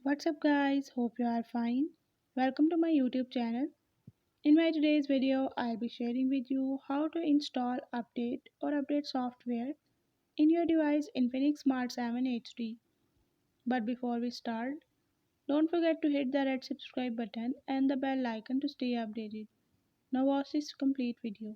What's up guys? Hope you are fine. Welcome to my YouTube channel. In my today's video, I'll be sharing with you how to install, update software in your device Infinix Smart 7 HD. But before we start, don't forget to hit the red subscribe button and the bell icon to stay updated. Now watch this complete video.